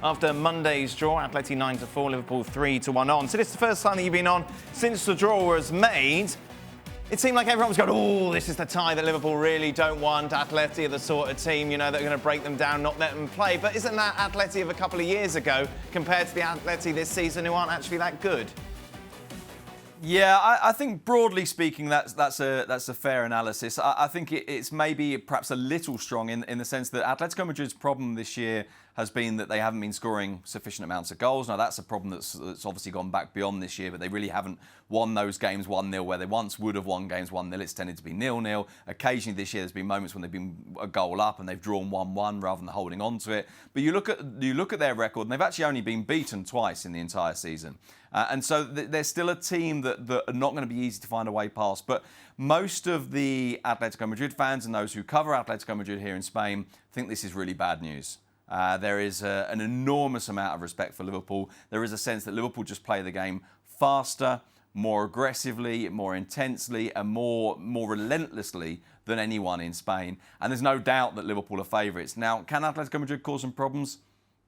after Monday's draw. Atleti 9-4, Liverpool 3-1 on. So this is the first time that you've been on since the draw was made. It seemed like everyone was going, oh, this is the tie that Liverpool really don't want. Atleti are the sort of team, you know, that are going to break them down, not let them play. But isn't that Atleti of a couple of years ago compared to the Atleti this season who aren't actually that good? Yeah, I think broadly speaking, that's a fair analysis. I think it's maybe perhaps a little strong in the sense that Atletico Madrid's problem this year has been that they haven't been scoring sufficient amounts of goals. Now, that's a problem that's obviously gone back beyond this year, but they really haven't won those games 1-0 where they once would have won games 1-0. It's tended to be 0-0. Occasionally this year, there's been moments when they've been a goal up and they've drawn 1-1 rather than holding on to it. But you look at their record, and they've actually only been beaten twice in the entire season. And so they're still a team that are not going to be easy to find a way past. But most of the Atletico Madrid fans and those who cover Atletico Madrid here in Spain think this is really bad news. There is an enormous amount of respect for Liverpool. There is a sense that Liverpool just play the game faster, more aggressively, more intensely, and more relentlessly than anyone in Spain. And there's no doubt that Liverpool are favourites. Now, can Atletico Madrid cause some problems?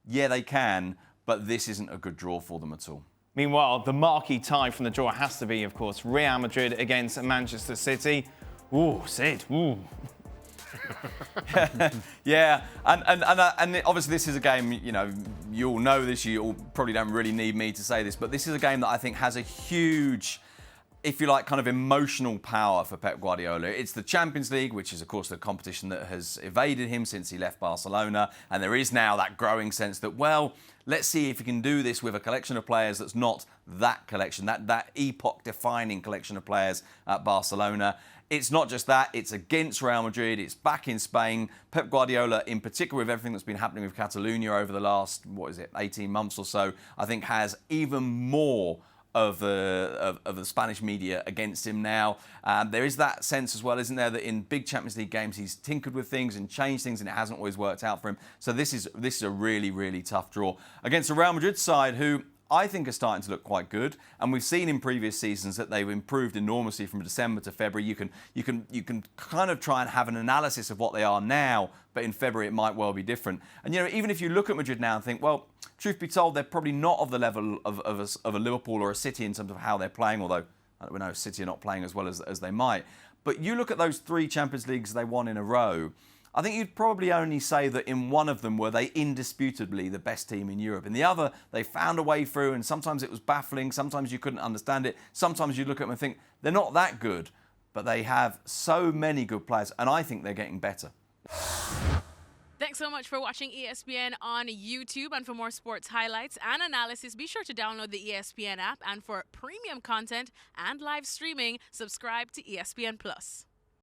Yeah, they can, but this isn't a good draw for them at all. Meanwhile, the marquee tie from the draw has to be, of course, Real Madrid against Manchester City. Ooh, Sid, ooh. Yeah, and obviously this is a game, you know, you all know this, you all probably don't really need me to say this, but this is a game that I think has a huge, if you like, kind of emotional power for Pep Guardiola. It's the Champions League, which is, of course, the competition that has evaded him since he left Barcelona. And there is now that growing sense that, well, let's see if he can do this with a collection of players that's not that collection, that epoch-defining collection of players at Barcelona. It's not just that, it's against Real Madrid, it's back in Spain. Pep Guardiola, in particular with everything that's been happening with Catalonia over the last, 18 months or so, I think has even more of the Spanish media against him now. There is that sense as well, isn't there, that in big Champions League games he's tinkered with things and changed things and it hasn't always worked out for him. So this is a really, really tough draw against a Real Madrid side who I think are starting to look quite good, and we've seen in previous seasons that they've improved enormously from December to February. You can kind of try and have an analysis of what they are now, but in February it might well be different. And you know, even if you look at Madrid now and think, well, truth be told, they're probably not of the level of a Liverpool or a City in terms of how they're playing, although we know City are not playing as well as they might. But you look at those 3 Champions Leagues they won in a row, I think you'd probably only say that in one of them were they indisputably the best team in Europe. In the other, they found a way through, and sometimes it was baffling, sometimes you couldn't understand it, sometimes you look at them and think, they're not that good, but they have so many good players, and I think they're getting better. Thanks so much for watching ESPN on YouTube, and for more sports highlights and analysis, be sure to download the ESPN app, and for premium content and live streaming, subscribe to ESPN+.